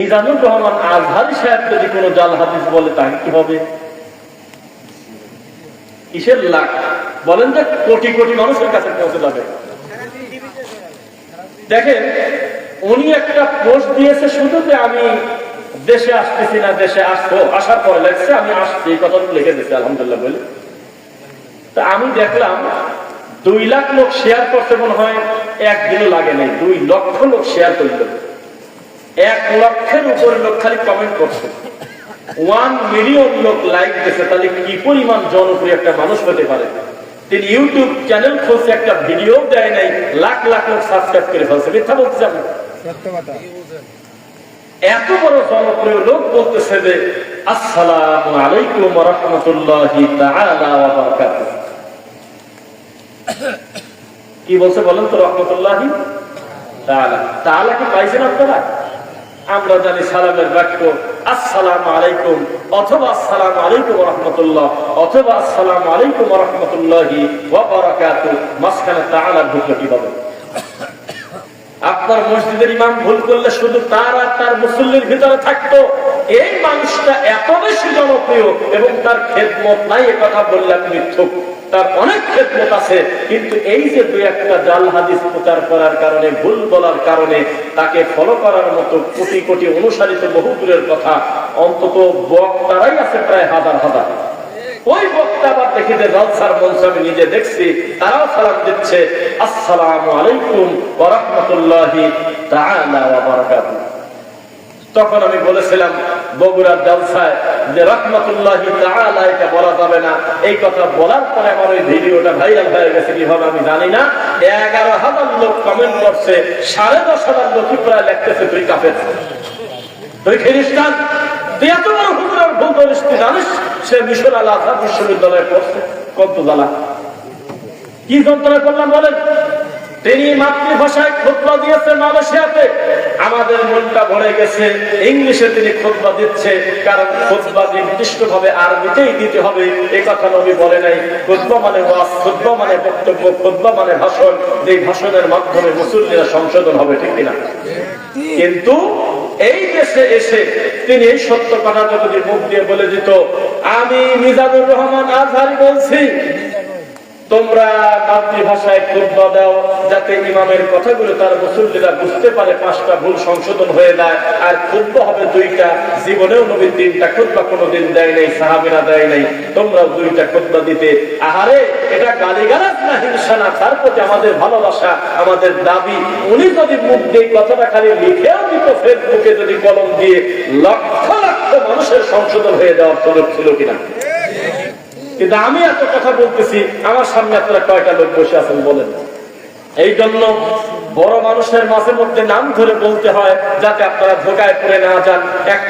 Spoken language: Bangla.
মিজানুর রহমান আজহারী সাহেব যদি কোনো জাল হাদিস বলে তাকে কি হবে? কিসের লাখ বলেন যে কোটি কোটি মানুষের কাছে পৌঁছে যাবে। দেখেন উনি একটা পোস্ট দিয়েছে শুধু যে আমি দেশে আসতেছি না, দেশে আসবো, আসার পরে লাগছে আমি আসছি, এই কথাটা লিখে দিচ্ছে আলহামদুলিল্লাহ বলে। তা আমি দেখলাম 2 লাখ লোক শেয়ার করতে মনে হয় একদিনও লাগে নাই, 2 লক্ষ লোক শেয়ার করল, 1 লক্ষের উপরে লোক খালি কমেন্ট করছে, 1 মিলিয়ন লোক লাইক দিয়েছে। তাহলে কি পরিমাণ জনপ্রিয় একটা মানুষ হতে পারে। তিনি ইউটিউব চ্যানেল খুলছে, একটা ভিডিও দেয় নাই, লাখ লাখ লোক সাবস্ক্রাইব করে ফেলছে। মিথ্যা বলতেছি আমি? এত বড় জনপ্রিয় লোক বলতেছে যে আসসালামু আলাইকুম ওয়া রাহমাতুল্লাহি তাআলা ওয়া বারাকাতুহু। কি বলছে বলেন তো? রাহমাতুল্লাহি তাআলা। তাআলা কি পাইছেন আপনারা? আমরা জানি সালামের বাক্য আসসালামু আলাইকুম অথবা আসসালামু আলাইকুম ওয়া রাহমাতুল্লাহ অথবা আসসালামু আলাইকুম ওয়া রাহমাতুল্লাহি ওয়া বারাকাতুহু। মাঝখানে তাআলা ঢুকলো কিভাবে? আপনার মসজিদের ইমাম ভুল করলে শুধু তার আর তার মুসল্লির ভিতরে থাকতো। এই মানুষটা এত বেশি জনপ্রিয় এবং তার খেদমত নাই, এ কথা বললে আপনি মিথ্যুক। তার অনেক খেদমত আছে, কিন্তু এই যে 2-1টা জাল হাদিস প্রচার করার কারণে, ভুল বলার কারণে তাকে ফলো করার মতো কোটি কোটি অনুসারিত বহু দূরের কথা, অন্তত বক্তারাই আছে প্রায় হাজার হাজার। ওই বক্তা আবার দেখি যে জলসার মঞ্চ আমি নিজে দেখছি, তারাও সালাম দিচ্ছে আসসালামু আলাইকুম ওয়া রাহমাতুল্লাহি তাআলা ওয়া বারাকাতুহু। তখন আমি বলেছিলাম বগুড়ার জলসায় যে রাহমাতুল্লাহি তাআলা এটা বলা যাবে না। এই কথা বলার পরে আমার ওই ভিডিওটা ভাইরাল হয়ে গেছে কিভাবে আমি জানি না। 11,000 লোক কমেন্ট করছে, 10,500 লোক প্রায় লিখতেছে তুই কাফের, তুই খ্রিস্টান, তুই এত বড় হুজুরের ভুল করিস, তুই জানিস সে মিশর আল আজহার বিশ্ববিদ্যালয়ে পড়ছে। কত জ্বালা, কি যন্ত্রণা করলাম বলেন। তিনি মাতৃভাষায় খুতবা দিয়েছে মালয়েশিয়াতে, আমাদের মনটা ভরে গেছে। ইংলিশে তিনি খুতবা দিচ্ছে, কারণ খুতবা নির্দিষ্টভাবে আরবিতেই দিতে হবে, এই কথা নবী বলে নাই। খুতবা মানে ওয়াজ, খুতবা মানে বক্তব্য, খুতবা মানে ভাষণ, যে ভাষণের মাধ্যমে মুসল্লিরা সংশোধন হবে, ঠিক কিনা? কিন্তু এই দেশে এসে তিনি এই সত্য কথাটা যদি মুখ দিয়ে বলে দিত, আমি মিজানুর রহমান আজহারী বলছি, তোমরা মাতৃভাষায় খুতবা দাও যাতে ইমামের কথাগুলো তার মুসল্লিরা বুঝতে পারে, 5টা ভুল সংশোধন হয়ে যায়। আর খুতবা হবে 2টা, জীবনেও নবী 3টা খুতবা কোনোদিন দেয় নাই, সাহাবীরা দেয় নাই, তোমরাও 2টা খুতবা দিতে। আহারে, এটা গালিগালাজ না, হিংসা না, তার প্রতি আমাদের ভালোবাসা, আমাদের দাবি। উনি যদি মুখ দিয়ে কথাটা খালি লিখেও দিত, ফেসবুকে যদি কলম দিয়ে, লক্ষ লক্ষ মানুষের সংশোধন হয়ে যাওয়ার সুযোগ ছিল কিনা? কিন্তু আমি এত কথা বলতেছি, আমার সামনে আপনারা কয়টা লোক বসে আছেন বলেন? এই জন্য বড় মানুষের মাঝে মধ্যে নাম ধরে বলতে হয়, যাতে আপনারা ধোকায় পড়ে না যান। একটা